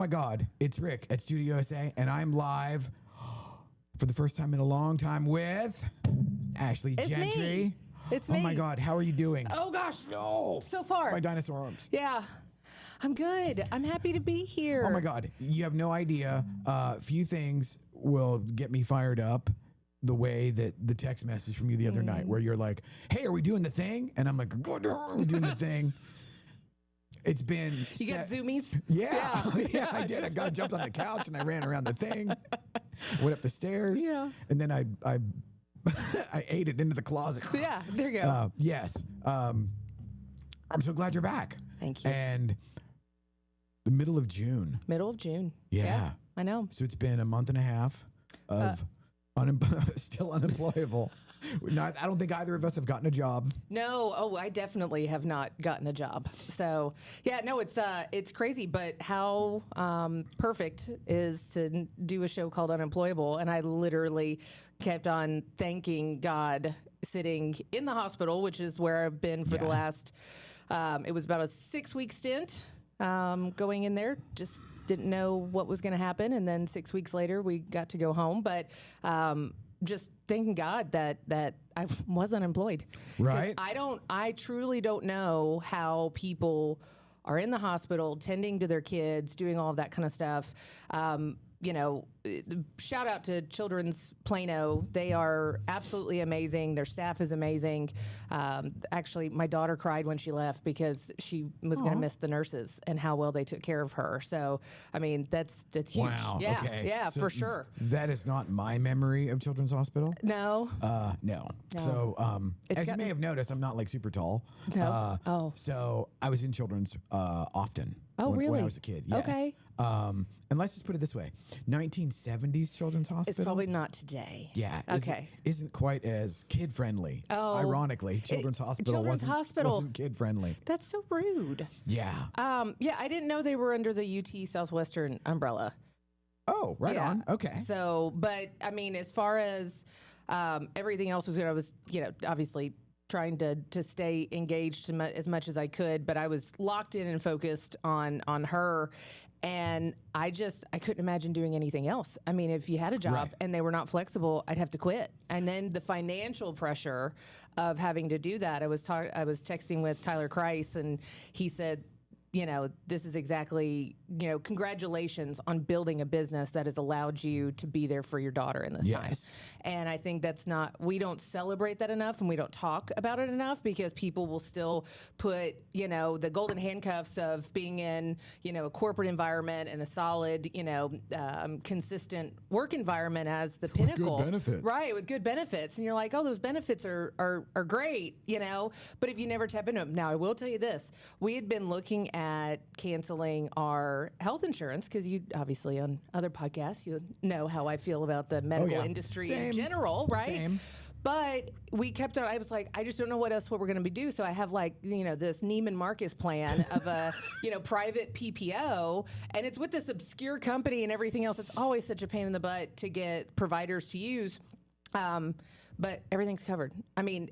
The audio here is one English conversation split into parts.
my God, it's Rick at Studio USA, and I'm live for the first time in a long time with Ashley Gentry. Me. It's me. Oh my God, how are you doing? Oh gosh, No. so far. My dinosaur arms. Yeah, I'm good. I'm happy to be here. Oh my God, you have no idea. Few things will get me fired up the way that the text message from you the other night, where you're like, "Hey, are we doing the thing?" And I'm like, "Good, we're doing the thing." It's been. You got zoomies? Yeah, yeah, I did. I jumped on the couch and I ran around the thing, went up the stairs, and then I I ate it into the closet. Yeah, there you go. Yes, I'm so glad you're back. Thank you. And the middle of June. Middle of June. Yeah, I know. So it's been a month and a half of still unemployable. I don't think either of us have gotten a job. No, I definitely have not gotten a job. So yeah, no, it's crazy, but how perfect is to do a show called Unemployable, and I literally kept on thanking God sitting in the hospital, which is where I've been for the last. It was about a 6-week stint going in there. Just didn't know what was going to happen, and then 6 weeks later we got to go home, but. Just thanking God that I was unemployed. Right. I truly don't know how people are in the hospital tending to their kids, doing all of that kind of stuff. Shout out to Children's Plano. They are absolutely amazing. Their staff is amazing. Actually, my daughter cried when she left because she was going to miss the nurses and how well they took care of her. So, I mean, that's huge. Wow. Yeah, okay. yeah, So for sure. That is not my memory of Children's Hospital. No. No. So, as you may have noticed, I'm not like super tall. No. So I was in Children's often. Oh, when really? I was a kid. Yes. Okay. And let's just put it this way: 1970s Children's Hospital. It's probably not today. Yeah. Okay. Isn't quite as kid friendly. Oh. Ironically, Children's Hospital wasn't kid friendly. That's so rude. Yeah. Yeah, I didn't know they were under the UT Southwestern umbrella. Oh, right on. Okay. So, but I mean, as far as everything else was good, I was, obviously trying to stay engaged as much as I could, but I was locked in and focused on her. And I couldn't imagine doing anything else. I mean, if you had a job and they were not flexible, I'd have to quit. And then the financial pressure of having to do that. I was texting with Tyler Kreis, and he said, this is exactly, congratulations on building a business that has allowed you to be there for your daughter in this time. And I think we don't celebrate that enough, and we don't talk about it enough, because people will still put, the golden handcuffs of being in, a corporate environment and a solid, consistent work environment as the pinnacle. With good benefits. Right, with good benefits. And you're like, oh, those benefits are great, but if you never tap into them. Now, I will tell you this. We had been looking at canceling our health insurance, because you obviously on other podcasts, you know how I feel about the medical industry in general, right? Same. But we kept on. I was like, I just don't know what we're going to do. So I have this Neiman Marcus plan of a private PPO, and it's with this obscure company and everything else. It's always such a pain in the butt to get providers to use, but everything's covered. I mean,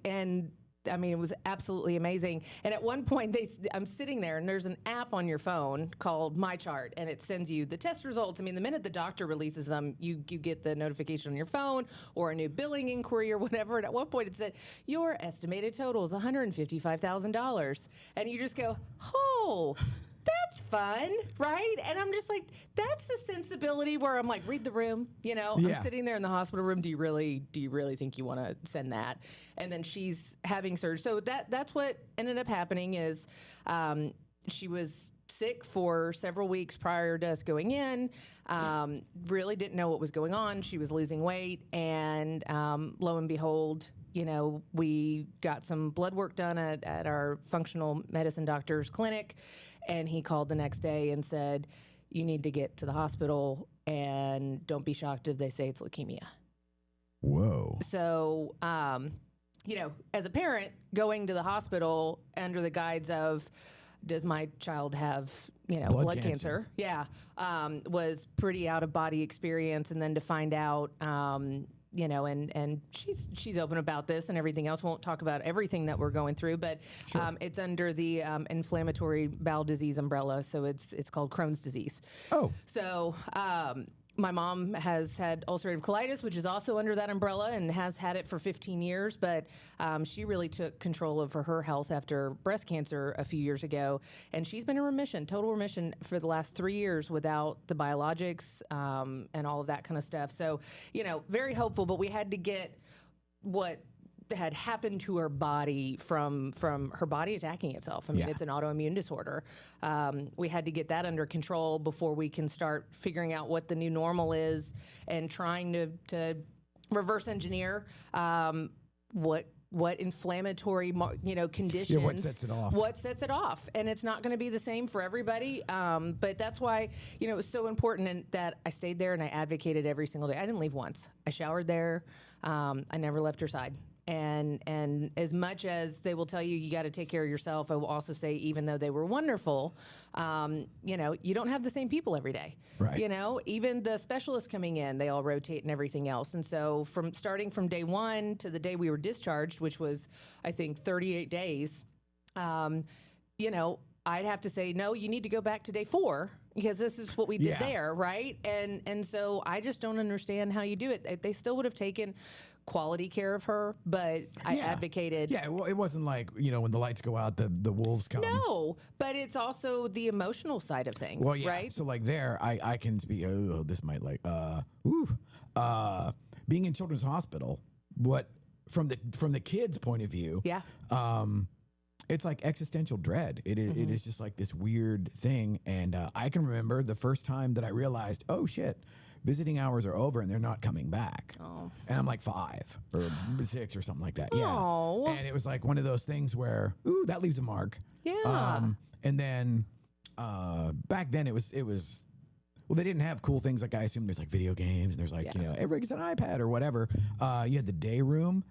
it was absolutely amazing. And at one point, I'm sitting there, and there's an app on your phone called My Chart, and it sends you the test results. I mean, the minute the doctor releases them, you get the notification on your phone or a new billing inquiry or whatever. And at one point, it said, your estimated total is $155,000. And you just go, oh, that's fun, right? And I'm just like, that's the sensibility where I'm like, read the room, I'm sitting there in the hospital room. Do you really think you want to send that? And then she's having surgery. So that's what ended up happening is she was sick for several weeks prior to us going in, really didn't know what was going on. She was losing weight, and lo and behold, we got some blood work done at our functional medicine doctor's clinic. And he called the next day and said, you need to get to the hospital, and don't be shocked if they say it's leukemia. Whoa. So, as a parent, going to the hospital under the guise of, does my child have, blood cancer? Yeah. Was pretty out of body experience. And then to find out, and she's open about this and everything else. Won't talk about everything that we're going through, but it's under the inflammatory bowel disease umbrella. So it's called Crohn's disease. Oh, so. My mom has had ulcerative colitis, which is also under that umbrella and has had it for 15 years. But she really took control over her health after breast cancer a few years ago. And she's been in remission, total remission for the last 3 years without the biologics and all of that kind of stuff. So, very hopeful. But we had to get what had happened to her body from her body attacking itself. I mean, it's an autoimmune disorder. We had to get that under control before we can start figuring out what the new normal is and trying to reverse engineer what inflammatory conditions. What sets it off? What sets it off? And it's not going to be the same for everybody. But that's why it was so important that I stayed there and I advocated every single day. I didn't leave once. I showered there. I never left her side. And as much as they will tell you got to take care of yourself, I will also say, even though they were wonderful, you don't have the same people every day. Right. Even the specialists coming in, they all rotate and everything else. And so starting from day one to the day we were discharged, which was, I think, 38 days, I'd have to say, no, you need to go back to day 4 because this is what we did there, right? And so I just don't understand how you do it. They still would have taken quality care of her, but I advocated. Yeah, well, it wasn't like, when the lights go out, the wolves come. No, but it's also the emotional side of things, right? So like there, I can speak, this might being in children's hospital, from the kids' point of view, it's like existential dread. It is just like this weird thing. And I can remember the first time that I realized, oh shit, visiting hours are over and they're not coming back. Oh. And I'm like 5 or 6 or something like that. Oh. Yeah. And it was like one of those things where, that leaves a mark. Yeah. And then back then it was well, they didn't have cool things like I assume there's like video games and there's like, everybody gets an iPad or whatever. You had the day room.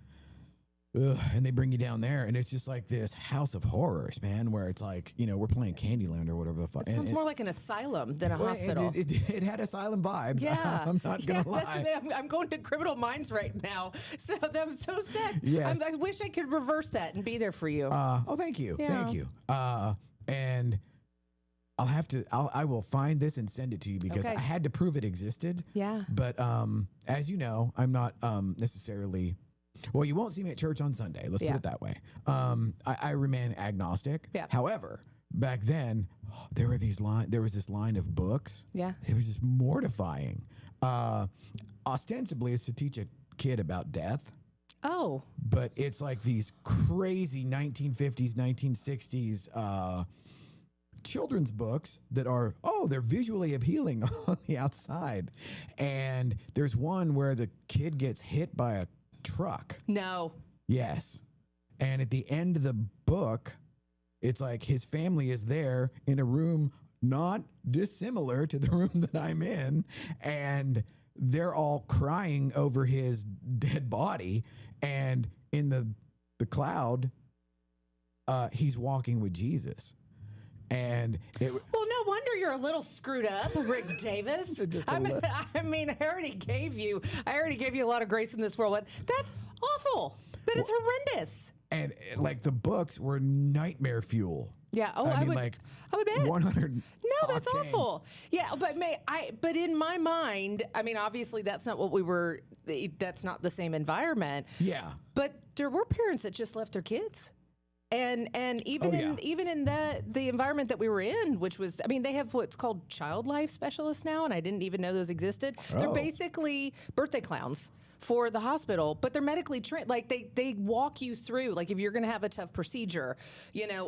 And they bring you down there, and it's just like this house of horrors, man, where it's like, we're playing Candyland or whatever the fuck. It sounds more like an asylum than a hospital. It had asylum vibes. Yeah. I'm not going to lie. I'm going to Criminal Minds right now. So I'm so sad. Yes. I wish I could reverse that and be there for you. Thank you. Yeah. Thank you. And I will find this and send it to you because I had to prove it existed. Yeah. But as you know, I'm not necessarily... Well, you won't see me at church on Sunday. Let's put it that way. I remain agnostic. Yeah. However, back then, there was this line of books. Yeah. It was just mortifying. Ostensibly, it's to teach a kid about death. Oh. But it's like these crazy 1950s, 1960s children's books that are, they're visually appealing on the outside. And there's one where the kid gets hit by a truck. No. Yes. And at the end of the book, it's like his family is there in a room not dissimilar to the room that I'm in, and they're all crying over his dead body, and in the cloud, he's walking with Jesus. And well, no wonder you're a little screwed up, Rick Davis. I already gave you a lot of grace in this world. That's awful, but it's horrendous. And like the books were nightmare fuel. Yeah. Oh, I would bet. 100. No, that's awful. Yeah, but in my mind, I mean, obviously that's not what we were. That's not the same environment. Yeah. But there were parents that just left their kids. And even in the environment that we were in, which was, I mean, they have what's called child life specialists now, and I didn't even know those existed. They're basically birthday clowns for the hospital, but they're medically trained. Like they walk you through, like if you're going to have a tough procedure,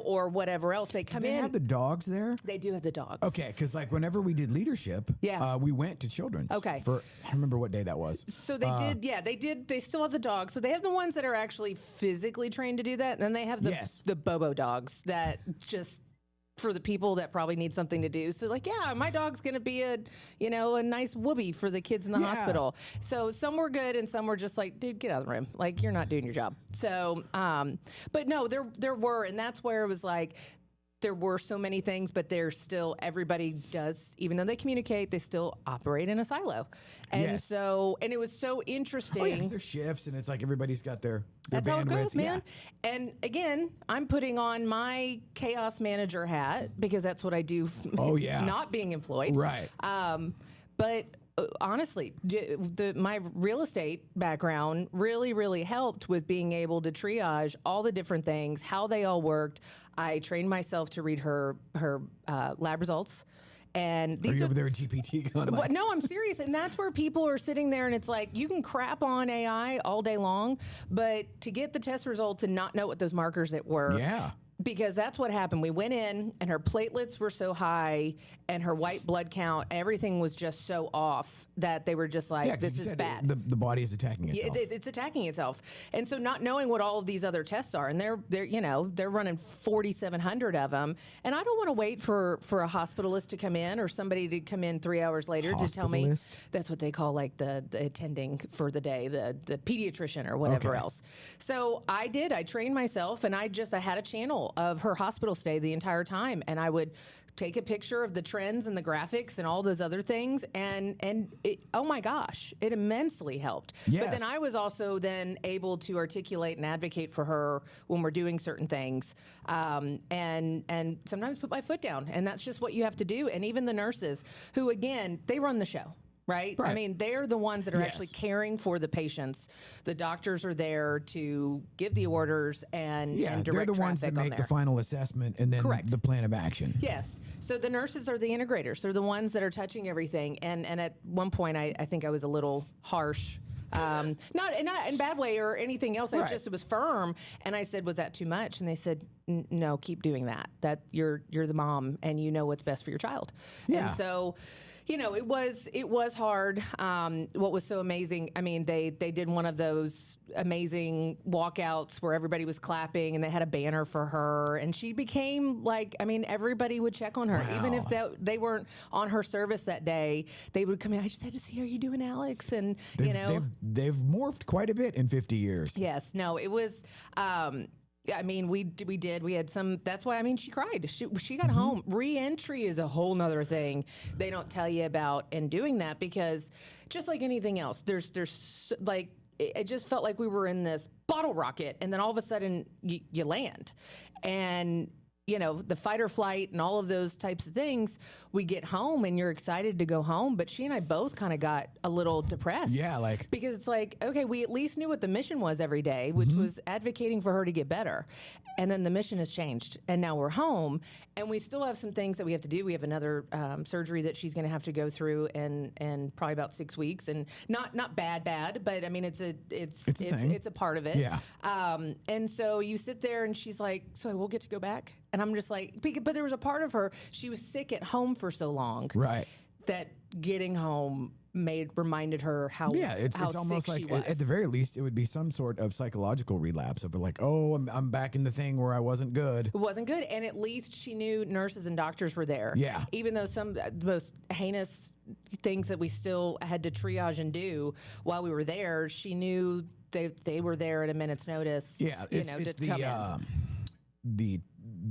or whatever else, they come in. Do they have the dogs there? They do have the dogs. Okay, because like whenever we did leadership, we went to children's. Okay. I don't remember what day that was. So they did. They still have the dogs. So they have the ones that are actually physically trained to do that, and then they have the Bobo dogs that just for the people that probably need something to do. So like, my dog's going to be a nice whoopee for the kids in the hospital. So some were good and some were just like, dude, get out of the room. Like, you're not doing your job. So, but no, there were, and that's where it was like, there were so many things, but there's still, everybody does, even though they communicate, they still operate in a silo. And Yes. and it was so interesting. Oh, yeah, 'cause there's shifts, and it's like everybody's got their That's bandwidth. how it goes, man. Yeah. And again, I'm putting on my chaos manager hat because that's what I do. Oh, yeah. Not being employed. Right. But honestly, my real estate background really, really helped with being able to triage all the different things, how they all worked. I trained myself to read her lab results. And Are you over there with GPT going like, no, I'm serious. And that's where people are sitting there and it's like, you can crap on AI all day long, but to get the test results and not know what those markers that were. Yeah. Because that's what happened. We went in and her platelets were so high and her white blood count, everything was just so off that they were just like, Yeah, 'cause this you is said bad. The body is attacking itself. It's attacking itself. And so not knowing what all of these other tests are, and they're running 4,700 of them. And I don't want to wait for a hospitalist to come in or somebody to come in 3 hours later to tell me. Hospitalist? That's what they call like the attending for the day, the pediatrician or whatever Okay. else. So I trained myself and I had a channel of her hospital stay the entire time. And I would take a picture of the trends and the graphics and all those other things. And it, oh my gosh, it immensely helped. Yes. But then I was also then able to articulate and advocate for her when we're doing certain things. And sometimes put my foot down. And that's just what you have to do. And even the nurses who, again, they run the show. Right? I mean, they're the ones that are actually caring for the patients. The doctors are there to give the orders and direct they're the ones that traffic make the final assessment and then Correct. the plan of action. Yes. So the nurses are the integrators. They're the ones that are touching everything. And at one point, I think I was a little harsh. Not in a bad way or anything else. It was firm. And I said, was that too much? And they said, no, keep doing that. That you're the mom and you know what's best for your child. Yeah. And so, it was hard. What was so amazing, I mean, they did one of those amazing walkouts where everybody was clapping and they had a banner for her and she became like, I mean, everybody would check on her. Wow. Even if they weren't on her service that day, they would come in. I just had to see how you doing, Alex. And, They've morphed quite a bit in 50 years. Yes, no, it was, I mean, we had some, that's why, I mean, she cried. She got home. Re-entry is a whole nother thing they don't tell you about in doing that because just like anything else, there's like, it just felt like we were in this bottle rocket and then all of a sudden you land. And the fight or flight and all of those types of things, we get home and you're excited to go home. But she and I both kind of got a little depressed. Yeah, like. Because it's like, okay, we at least knew what the mission was every day, which was advocating for her to get better. And then the mission has changed. And now we're home. And we still have some things that we have to do. We have another surgery that she's going to have to go through in probably about 6 weeks. And not bad, but I mean, it's a part of it. Yeah. And so you sit there and she's like, so I will get to go back? And I'm just like, but there was a part of her, she was sick at home for so long. Right. That getting home reminded her how it's how almost sick like she was. at the very least it would be some sort of psychological relapse of like, oh, I'm back in the thing where I wasn't good. It wasn't good, and at least she knew nurses and doctors were there. Yeah. Even though some the most heinous things that we still had to triage and do while we were there, she knew they were there at a minute's notice. Yeah, it's to come in.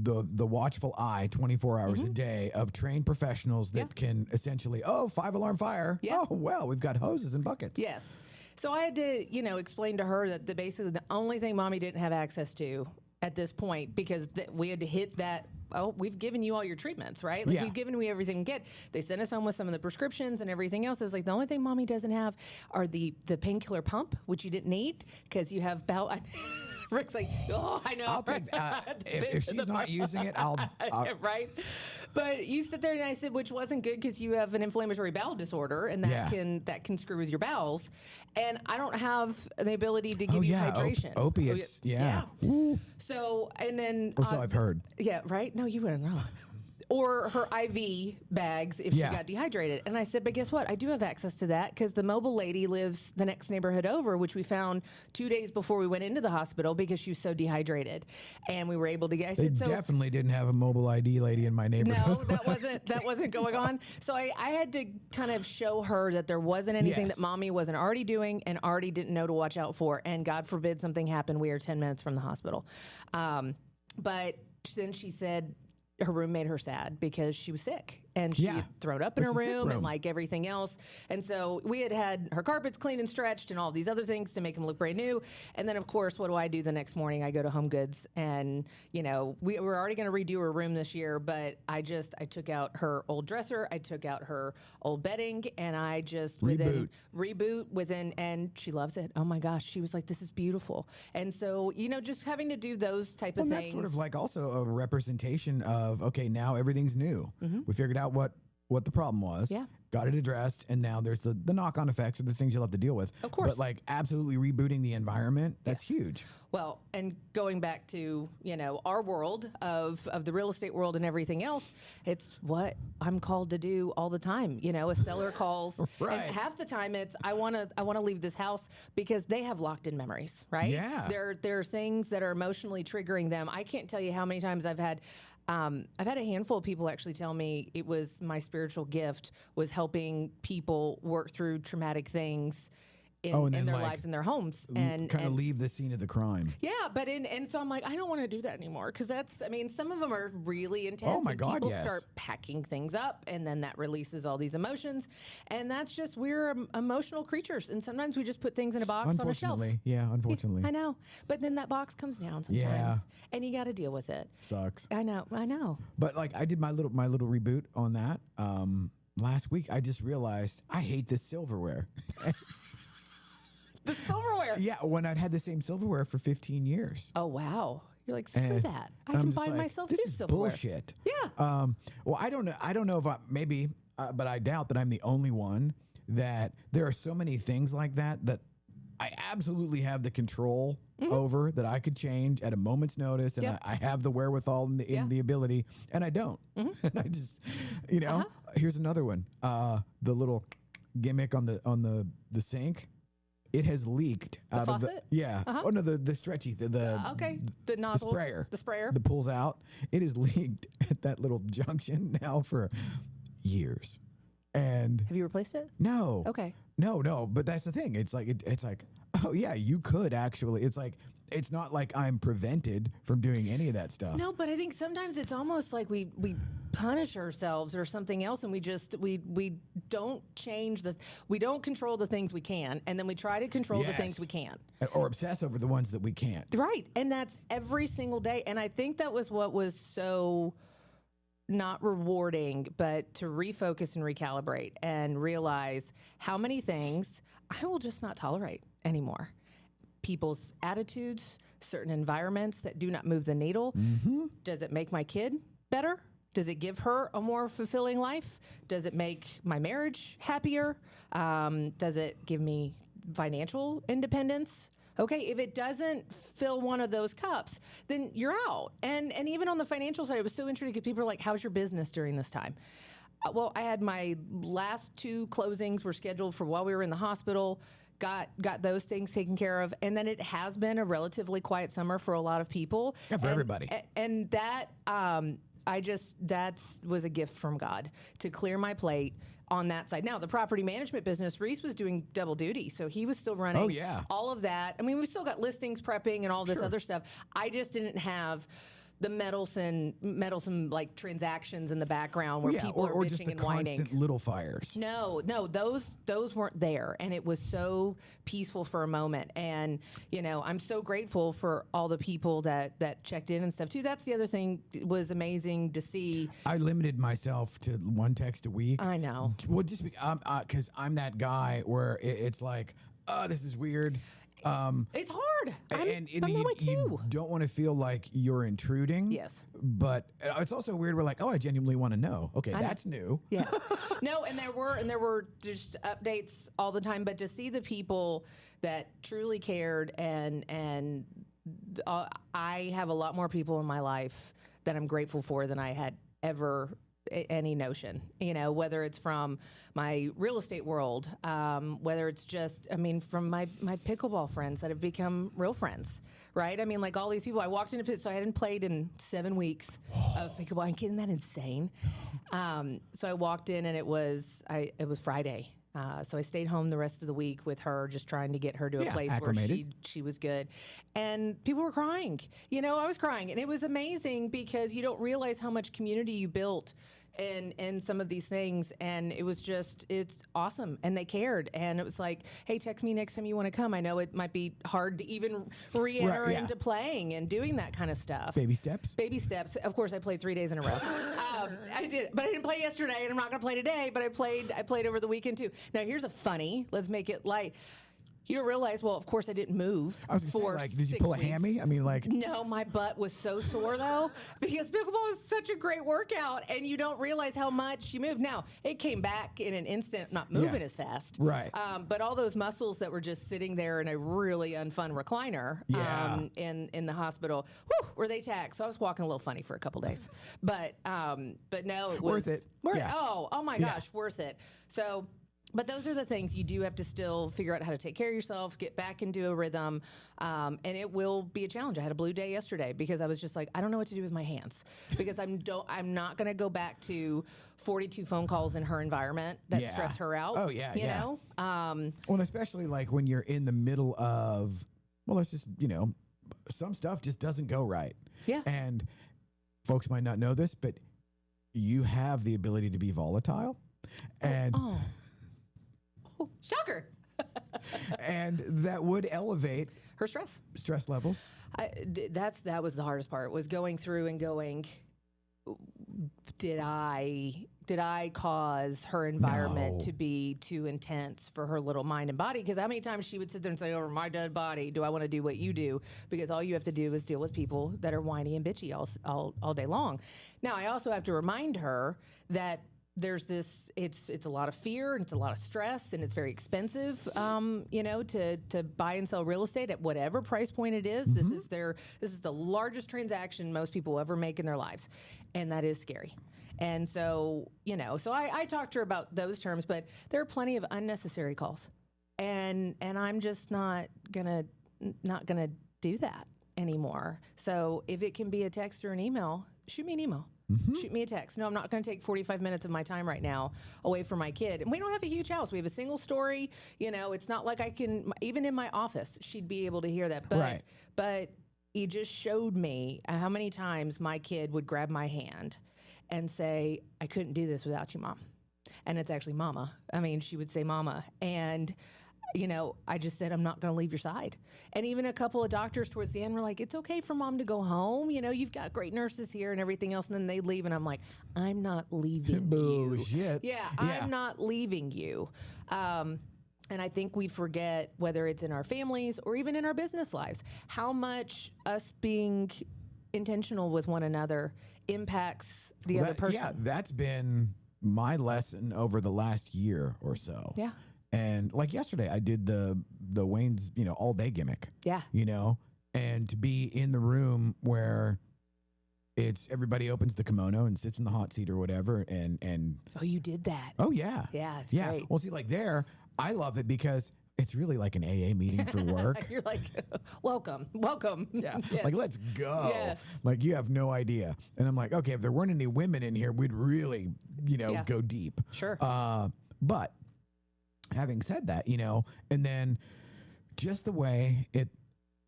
the watchful eye 24 hours a day of trained professionals that can essentially, 5-alarm fire. Yeah. Oh, well, we've got hoses and buckets. Yes. So I had to, explain to her that basically the only thing mommy didn't have access to at this point, because we had to hit that, we've given you all your treatments, right? Like we've given you everything we get. They sent us home with some of the prescriptions and everything else. It was like, the only thing mommy doesn't have are the painkiller pump, which you didn't need because you have bowel. Rick's like, oh, I know. I'll take if she's not using it, I'll right. But you sit there and I said, which wasn't good because you have an inflammatory bowel disorder and that can screw with your bowels. And I don't have the ability to give you hydration. Opiates. Yeah. So, and then. Or so I've heard. Yeah, right? No, you wouldn't know. Or her IV bags if she got dehydrated. And I said, but guess what? I do have access to that because the mobile lady lives the next neighborhood over, which we found 2 days before we went into the hospital because she was so dehydrated. And we were able to get, They definitely didn't have a mobile ID lady in my neighborhood. No, that wasn't going on. So I had to kind of show her that there wasn't anything that mommy wasn't already doing and already didn't know to watch out for. And God forbid something happened. We are 10 minutes from the hospital. But then she said, her room made her sad because she was sick and she had thrown up in her room and like everything else. And so we had her carpets cleaned and stretched and all these other things to make them look brand new. And then, of course, what do I do the next morning? I go to Home Goods and, we were already going to redo her room this year, but I took out her old dresser. I took out her old bedding and I just reboot within, and she loves it. Oh my gosh. She was like, this is beautiful. And so, just having to do those type of things. That's sort of like also a representation of, okay, now everything's new. We figured out what the problem was, got it addressed, and now there's the knock-on effects or the things you'll have to deal with. Of course. But like absolutely rebooting the environment, that's huge. Well, and going back to, our world of the real estate world and everything else, it's what I'm called to do all the time. A seller calls Right. and half the time it's, I want to leave this house because they have locked in memories, right? Yeah. There are things that are emotionally triggering them. I can't tell you how many times I've had a handful of people actually tell me it was my spiritual gift was helping people work through traumatic things in their lives and their homes and kind of leave the scene of the crime. Yeah, but and so I'm like, I don't want to do that anymore because some of them are really intense. Oh my and God, people yes. start packing things up and then that releases all these emotions. And that's just, we're emotional creatures. And sometimes we just put things in a box on a shelf. Unfortunately. I know. But then that box comes down sometimes. Yeah. And you got to deal with it. Sucks. I know. But like I did my little reboot on that last week. I just realized I hate this silverware. The silverware. Yeah, when I'd had the same silverware for 15 years. Oh, wow. You're like, screw that. I I'm can just buy like, myself this new is silverware. bullshit. Yeah. Well, I don't know if but I doubt that I'm the only one that there are so many things like that I absolutely have the control over that I could change at a moment's notice, and I have the wherewithal and the ability, and I don't. And I just, here's another one. The little gimmick on the sink. It has leaked The out faucet? of the Oh no, the stretchy the nozzle, the sprayer the pulls out. It has leaked at that little junction now for years. And have you replaced it? No. Okay. No. But that's the thing. It's like it's like, oh yeah, you could actually. It's like it's not like I'm prevented from doing any of that stuff. No, but I think sometimes it's almost like we punish ourselves or something else, and we don't we don't control the things we can, and then we try to control the things we can't, or obsess over the ones that we can't. Right, and that's every single day. And I think that was what was so not rewarding, but to refocus and recalibrate and realize how many things I will just not tolerate anymore. People's attitudes, certain environments that do not move the needle. Does it make my kid better? Does it give her a more fulfilling life? Does it make my marriage happier? Does it give me financial independence? Okay, if it doesn't fill one of those cups, then you're out. And even on the financial side, it was so interesting because people are like, how's your business during this time? Well, I had my last 2 closings were scheduled for while we were in the hospital. Got those things taken care of. And then it has been a relatively quiet summer for a lot of people. Yeah, for everybody. And that, that was a gift from God to clear my plate on that side. Now, the property management business, Reese was doing double duty. So he was still running all of that. I mean, we still got listings prepping and all this other stuff. I just didn't have the meddlesome like transactions in the background where people are bitching just the and whining. Constant little fires. No, those weren't there, and it was so peaceful for a moment. And I'm so grateful for all the people that checked in and stuff too. That's the other thing. It was amazing to see. I limited myself to 1 text a week. I know. Well, just because I'm that guy where it's like, oh, this is weird. It's hard. I'm that way too. You don't want to feel like you're intruding. Yes. But it's also weird. We're like, oh, I genuinely want to know. Okay, that's new. Yeah. No, and there were just updates all the time. But to see the people that truly cared, and I have a lot more people in my life that I'm grateful for than I had ever any notion, whether it's from my real estate world, whether it's just, from my pickleball friends that have become real friends, right? Like all these people, I walked into so I hadn't played in 7 weeks of pickleball. Isn't that insane? So I walked in and it was Friday. So I stayed home the rest of the week with her, just trying to get her to a place acclimated. where she was good. And people were crying. I was crying. And it was amazing because you don't realize how much community you built in some of these things. And it was it's awesome. And they cared. And it was like, hey, text me next time you want to come. I know it might be hard to even re-enter into playing and doing that kind of stuff. Baby steps. Baby steps. Of course, I played 3 days in a row. I did, but I didn't play yesterday, and I'm not going to play today. But I played over the weekend too. Now here's a funny. Let's make it light. You don't realize. Well, of course, I didn't move. I was gonna say, like, did you pull a hammy? I mean, like, no, my butt was so sore though because pickleball is such a great workout, and you don't realize how much you move. Now it came back in an instant, not moving as fast, right? But all those muscles that were just sitting there in a really unfun recliner, in the hospital, were they taxed? So I was walking a little funny for a couple days, but no, it was worth it. Oh my gosh, worth it. So. But those are the things you do have to still figure out how to take care of yourself, get back into a rhythm, and it will be a challenge. I had a blue day yesterday because I was just like, I don't know what to do with my hands because I'm not going to go back to 42 phone calls in her environment that stress her out. Oh yeah, you know. Well, and especially like when you're in the middle of, let's just some stuff just doesn't go right. Yeah. And folks might not know this, but you have the ability to be volatile, and. Shocker. And that would elevate her stress levels. That was the hardest part, was going through and going, did I cause her environment to be too intense for her little mind and body? Because how many times she would sit there and say, over my dead body, do I want to do what you do? Because all you have to do is deal with people that are whiny and bitchy all day long. Now, I also have to remind her that there's this, it's a lot of fear and it's a lot of stress and it's very expensive, to buy and sell real estate at whatever price point it is. Mm-hmm. This is the largest transaction most people will ever make in their lives. And that is scary. And so, I talked to her about those terms, but there are plenty of unnecessary calls. And I'm just not gonna do that anymore. So if it can be a text or an email, shoot me an email. Mm-hmm. Shoot me a text. No, I'm not going to take 45 minutes of my time right now away from my kid. And we don't have a huge house. We have a single story. It's not like I can, even in my office, she'd be able to hear that. But he just showed me how many times my kid would grab my hand and say, I couldn't do this without you, Mom. And it's actually Mama. I mean, she would say Mama. And I just said, I'm not going to leave your side. And even a couple of doctors towards the end were like, it's okay for Mom to go home. You've got great nurses here and everything else. And then they leave. And I'm like, I'm not leaving Bullshit. you. Yeah, I'm not leaving you. And I think we forget, whether it's in our families or even in our business lives, how much us being intentional with one another impacts the other person. Yeah, that's been my lesson over the last year or so. Yeah. And like yesterday, I did the Wayne's, all day gimmick. Yeah. And to be in the room where it's everybody opens the kimono and sits in the hot seat or whatever. And oh, you did that. Oh, yeah. Yeah, it's great. Well, see, like there, I love it because it's really like an AA meeting for work. You're like, welcome. Yeah. Yes. Like, let's go. Yes. Like, you have no idea. And I'm like, okay, if there weren't any women in here, we'd really, go deep. Sure. But having said that, and then just the way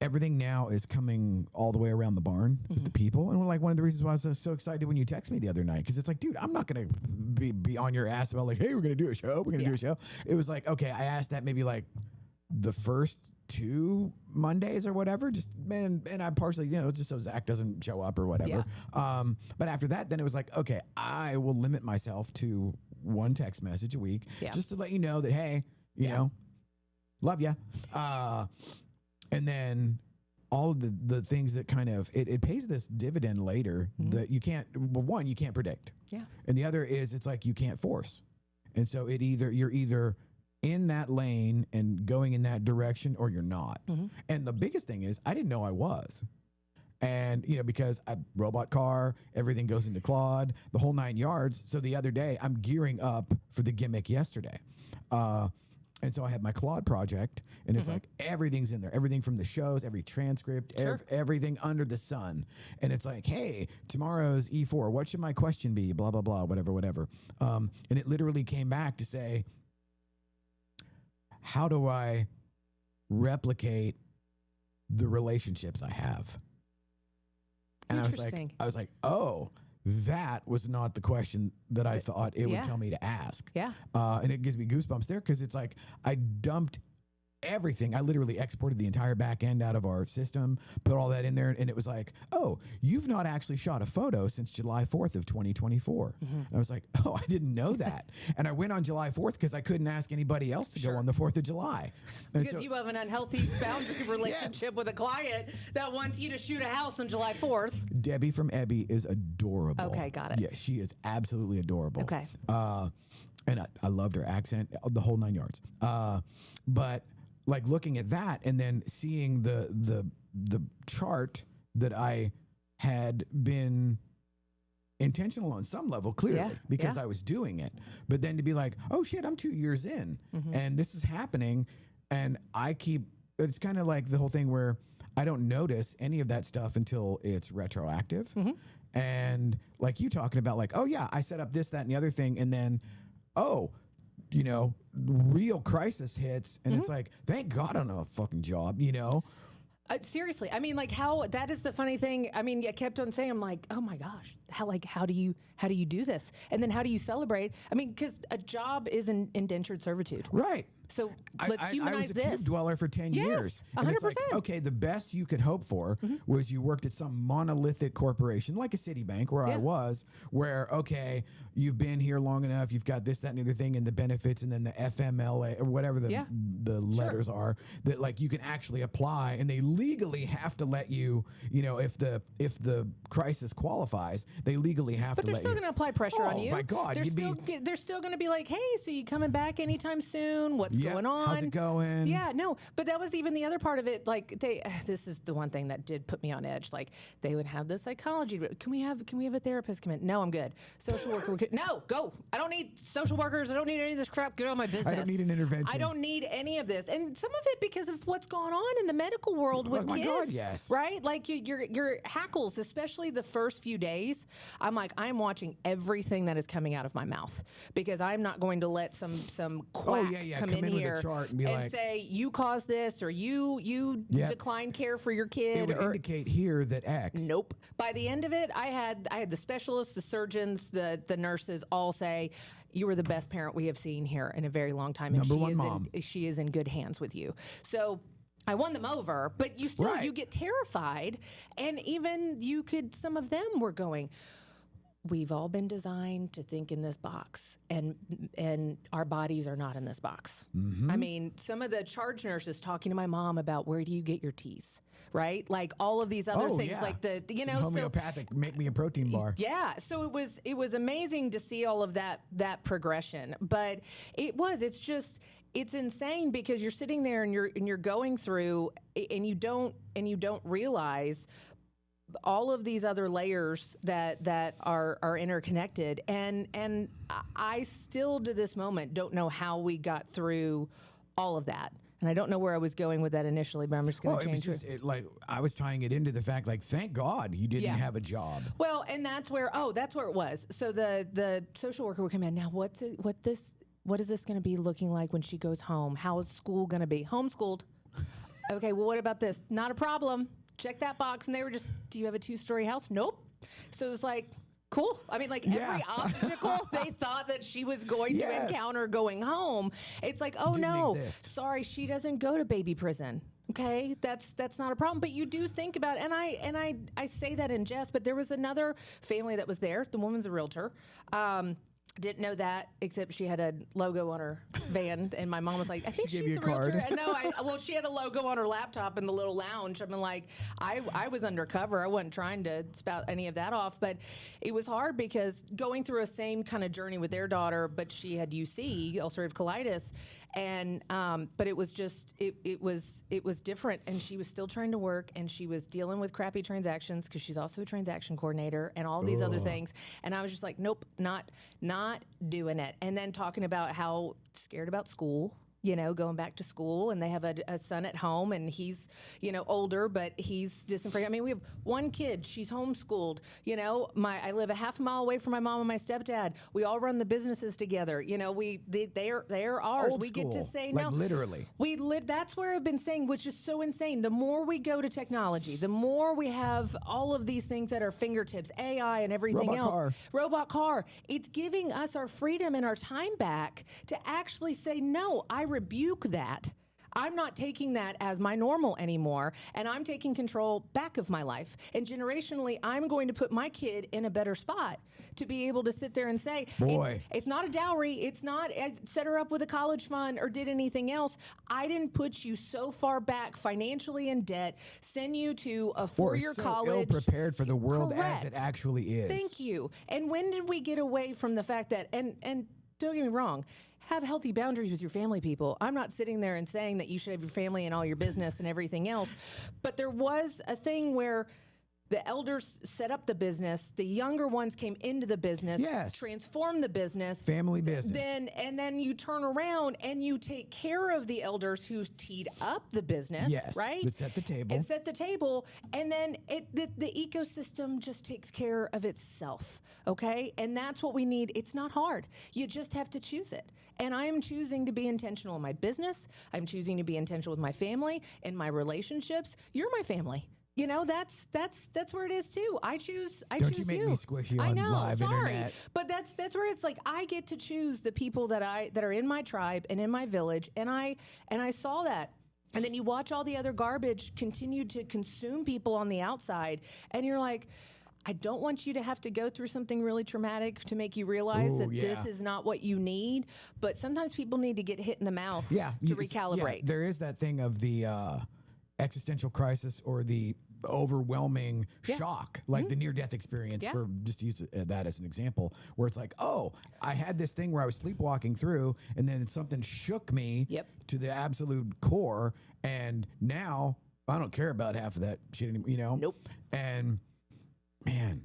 everything now is coming all the way around the barn with the people. And we're like, one of the reasons why I was so excited when you texted me the other night, because it's like, dude, I'm not going to be on your ass about like, hey, we're going to do a show. We're going to do a show. It was like, okay, I asked that maybe like the first 2 Mondays or whatever, just, man, and I partially, just so Zach doesn't show up or whatever. Yeah. But after that, then it was like, okay, I will limit myself to 1 text message a week just to let you know that, hey, love ya. And then all of the things that kind of, it pays this dividend later that you can't, well, one, you can't predict. Yeah. And the other is it's like you can't force. And so you're either in that lane and going in that direction or you're not. Mm-hmm. And the biggest thing is I didn't know I was. And, because I robot car, everything goes into Claude, the whole 9 yards. So the other day I'm gearing up for the gimmick yesterday. And so I had my Claude project, and it's like everything's in there, everything from the shows, every transcript, everything under the sun. And it's like, hey, tomorrow's E4, what should my question be? Blah, blah, blah, whatever. And it literally came back to say, how do I replicate the relationships I have? And I was like, oh, that was not the question that I thought it would tell me to ask. Yeah. And it gives me goosebumps there because it's like I dumped everything. I literally exported the entire back end out of our system, put all that in there, and it was like, oh, you've not actually shot a photo since July 4th of 2024. And I was like, oh, I didn't know that. And I went on July 4th because I couldn't ask anybody else to go on the 4th of July. And because you have an unhealthy boundary relationship with a client that wants you to shoot a house on July 4th. Debbie from Ebby is adorable. Okay, got it. Yeah, she is absolutely adorable. Okay. And I loved her accent, the whole 9 yards. But like looking at that and then seeing the chart that I had been intentional on some level, clearly, because I was doing it. But then to be like, oh shit, I'm 2 years in and this is happening. And it's kind of like the whole thing where I don't notice any of that stuff until it's retroactive. And like you talking about like, oh yeah, I set up this, that, and the other thing. And then, real crisis hits and it's like, thank God I don't have a fucking job, Seriously, I mean, like that is the funny thing. I mean, I kept on saying, I'm like, oh my gosh, how do you do this? And then how do you celebrate? I mean, because a job is an indentured servitude. Right. So let's humanize this. I was a cube dweller for 10 years. 100%. And it's like, okay, the best you could hope for was you worked at some monolithic corporation like a Citibank where I was, where, okay, you've been here long enough, you've got this, that, and the other thing, and the benefits, and then the FMLA or whatever the letters are that like you can actually apply, and they legally have to let you, if the crisis qualifies, they legally have but to let you. But they're still going to apply pressure on you. Oh my God. They're still going to be like, hey, so you coming back anytime soon? What's going on? How's it going? Yeah, no, but that was even the other part of it. Like this is the one thing that did put me on edge. Like they would have the psychology. Can we have a therapist come in? No, I'm good. Social worker. No, go. I don't need social workers. I don't need any of this crap. Get on my business. I don't need an intervention. I don't need any of this. And some of it because of what's going on in the medical world with kids. Oh my God, yes. Right? Like your hackles, especially the first few days. I'm like, I'm watching everything that is coming out of my mouth because I'm not going to let some quack come in here with a chart and be like, say you caused this or you declined care for your kid. It would indicate here that X. Nope. By the end of it, I had the specialists, the surgeons, the nurses all say, you were the best parent we have seen here in a very long time. And she is in good hands with you. So I won them over, but you still, you get terrified. And even some of them were going, we've all been designed to think in this box, and our bodies are not in this box. I mean, some of the charge nurses talking to my mom about where do you get your teas, right? Like all of these other things, like the homeopathic, make me a protein bar. Yeah, so it was amazing to see all of that progression, but it's insane because you're sitting there and you're going through and you don't realize all of these other layers that are interconnected, and I still to this moment don't know how we got through all of that, and I don't know where I was going with that initially, but I'm just going to change it. Like I was tying it into the fact, like, thank God you didn't have a job. Well, and that's where it was. So the social worker would come in. Now, what is this going to be looking like when she goes home? How is school going to be? Homeschooled. Okay, well, what about this? Not a problem. Check that box. And they were just, do you have a 2-story house? Nope. So it was like, cool. I mean, like every obstacle they thought that she was going to encounter going home. It's like, oh no, sorry, she doesn't go to baby prison. Okay, that's not a problem. But you do think about it, and I say that in jest, but there was another family that was there. The woman's a realtor. Didn't know that, except she had a logo on her van, and my mom was like, I think she's a realtor. No, she had a logo on her laptop in the little lounge. I mean, like, I was undercover. I wasn't trying to spout any of that off, but it was hard because going through a same kind of journey with their daughter, but she had UC, ulcerative colitis, and but it was just it was different, and she was still trying to work, and she was dealing with crappy transactions because she's also a transaction coordinator and all these other things, and I was just like, nope, not doing it. And then talking about how scared about school, going back to school, and they have a son at home, and he's, older, but he's disenfranchised. I mean, we have one kid, she's homeschooled. I live a half a mile away from my mom and my stepdad. We all run the businesses together. They're ours. Old we get to school, say like no. literally. That's where I've been saying, which is so insane. The more we go to technology, the more we have all of these things at our fingertips, AI and everything else. Robot car. It's giving us our freedom and our time back to actually say, no, I rebuke that. I'm not taking that as my normal anymore, and I'm taking control back of my life. And generationally, I'm going to put my kid in a better spot to be able to sit there and say, it's not a dowry. It's not set her up with a college fund or did anything else. I didn't put you so far back financially in debt, send you to a 4-year college. Ill prepared for the world Correct. as it actually is. Thank you. And when did we get away from the fact that, and don't get me wrong, have healthy boundaries with your family, people. I'm not sitting there and saying that you should have your family and all your business and everything else. But there was a thing where the elders set up the business, the younger ones came into the business, transformed the business. Family business. Then you turn around and you take care of the elders who's teed up the business, right? That set the table. And set the table, and then the ecosystem just takes care of itself, okay? And that's what we need. It's not hard. You just have to choose it. And I am choosing to be intentional in my business. I'm choosing to be intentional with my family and my relationships. You're my family. That's where it is too. I choose Don't you make me squish you on live internet. But that's where it's like I get to choose the people that are in my tribe and in my village, and I saw that. And then you watch all the other garbage continue to consume people on the outside, and you're like, I don't want you to have to go through something really traumatic to make you realize this is not what you need. But sometimes people need to get hit in the mouth to recalibrate. Yeah, there is that thing of the existential crisis or the overwhelming shock, like the near-death experience, for just to use that as an example, where it's like, oh, I had this thing where I was sleepwalking through, and then something shook me to the absolute core, and now I don't care about half of that shit anymore, Nope. And man,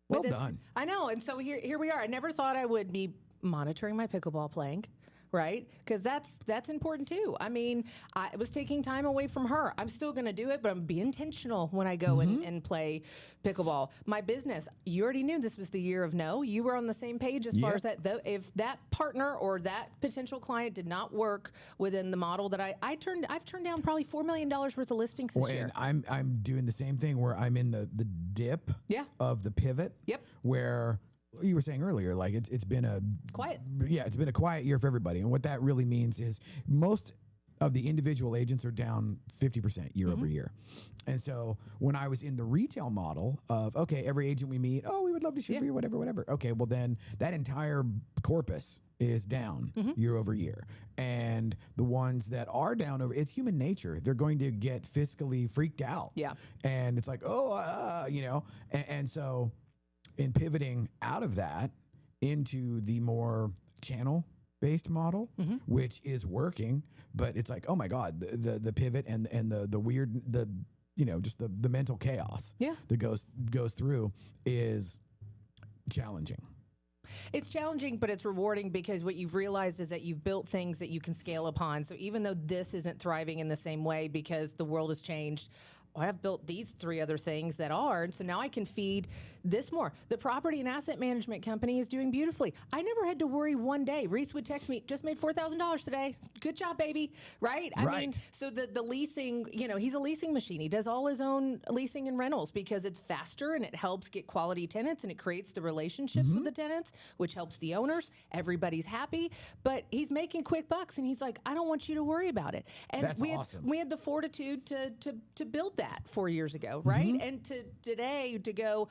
well done. I know. And so here we are. I never thought I would be monitoring my pickleball playing, right? Because that's important too. I mean, I was taking time away from her. I'm still going to do it, but I'm going to be intentional when I go and play pickleball. My business, you already knew this was the year of no. You were on the same page as far as that. If that partner or that potential client did not work within the model that I've turned down probably $4 million worth of listings this year. And I'm doing the same thing where I'm in the dip of the pivot. Where you were saying earlier, like it's been a quiet. Yeah, it's been a quiet year for everybody. And what that really means is most of the individual agents are down 50% year over year. And so when I was in the retail model of, okay, every agent we meet, oh, we would love to shoot for you, whatever. Okay, well then that entire corpus is down year over year. And the ones that are down over, it's human nature. They're going to get fiscally freaked out. Yeah. And it's like, and so in pivoting out of that into the more channel-based model, which is working, but it's like, oh my God, the pivot and the weird, just the mental chaos that goes through is challenging. It's challenging, but it's rewarding because what you've realized is that you've built things that you can scale upon. So even though this isn't thriving in the same way because the world has changed, I've built these 3 other things that are, and so now I can feed this more. The property and asset management company is doing beautifully. I never had to worry one day. Reese would text me, just made $4,000 today. Good job, baby. Right? I mean, so the leasing, he's a leasing machine. He does all his own leasing and rentals because it's faster and it helps get quality tenants and it creates the relationships with the tenants, which helps the owners. Everybody's happy, but he's making quick bucks and he's like, I don't want you to worry about it. And that's awesome. We had the fortitude to build that 4 years ago, right? And today to go,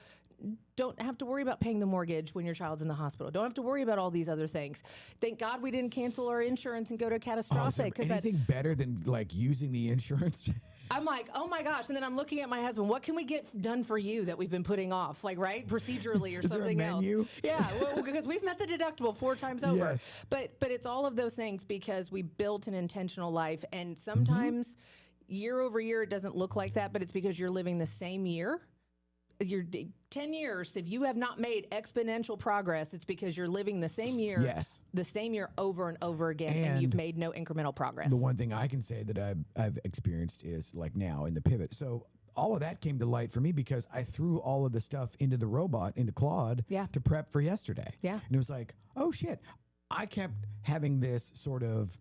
don't have to worry about paying the mortgage when your child's in the hospital. Don't have to worry about all these other things. Thank God we didn't cancel our insurance and go to catastrophic. Is there anything better than like using the insurance? I'm like, oh my gosh. And then I'm looking at my husband. What can we get done for you that we've been putting off? Like, right? Procedurally or something there a menu? else. Yeah. Well, because we've met the deductible 4 times over. Yes. But it's all of those things because we built an intentional life. And sometimes year over year, it doesn't look like that, but it's because you're living the same year you're 10 years, if you have not made exponential progress, it's because you're living the same year, the same year over and over again, and you've made no incremental progress. The one thing I can say that I've experienced is like now in the pivot. So all of that came to light for me because I threw all of the stuff into the robot, into Claude, to prep for yesterday. Yeah. And it was like, oh shit. I kept having this sort of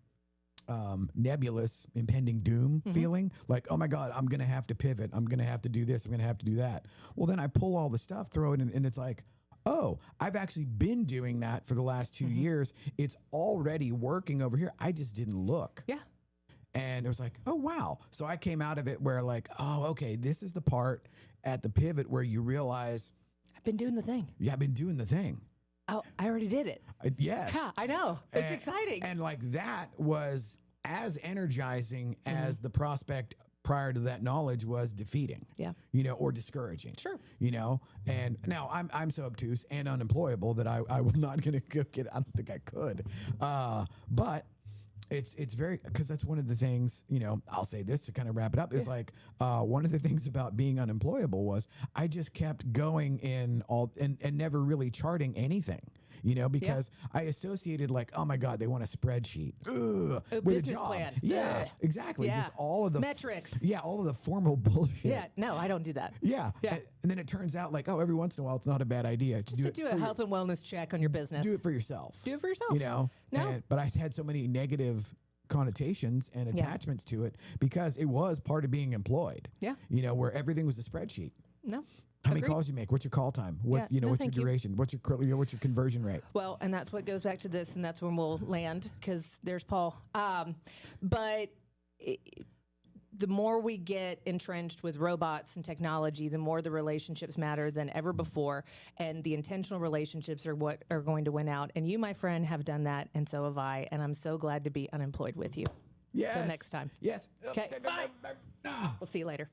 nebulous impending doom feeling like, oh my God, I'm going to have to pivot. I'm going to have to do this. I'm going to have to do that. Well, then I pull all the stuff, throw it in, and it's like, oh, I've actually been doing that for the last 2 years. It's already working over here. I just didn't look. Yeah. And it was like, oh, wow. So I came out of it where like, oh, okay, this is the part at the pivot where you realize I've been doing the thing. Yeah, I've been doing the thing. Oh, I already did it. Yes. Yeah, I know. It's exciting. And like that was as energizing as the prospect prior to that knowledge was defeating. Yeah. You know, or discouraging. Sure. You know, and now I'm so obtuse and unemployable that I will not going to go get, I don't think I could. But it's very, because that's one of the things, you know, I'll say this to kind of wrap it up, is like one of the things about being unemployable was I just kept going in all and never really charting anything, you know, because I associated like, oh my God, they want a spreadsheet with business a job. plan. Yeah, exactly. Yeah. Just all of the metrics. All of the formal bullshit. Yeah, no, I don't do that. Yeah. And then it turns out like, oh, every once in a while, it's not a bad idea to do a health and wellness check on your business. Do it for yourself. Do it for yourself. You know? No. But I had so many negative connotations and attachments to it because it was part of being employed. Yeah. You know, where everything was a spreadsheet. No. How many calls you make? What's your call time? What what's your duration? What's your conversion rate? Well, and that's what goes back to this, and that's when we'll land because there's Paul. But the more we get entrenched with robots and technology, the more the relationships matter than ever before, and the intentional relationships are what are going to win out. And you, my friend, have done that, and so have I. And I'm so glad to be unemployed with you. Yes. Till next time. Yes. Okay. Bye. We'll see you later.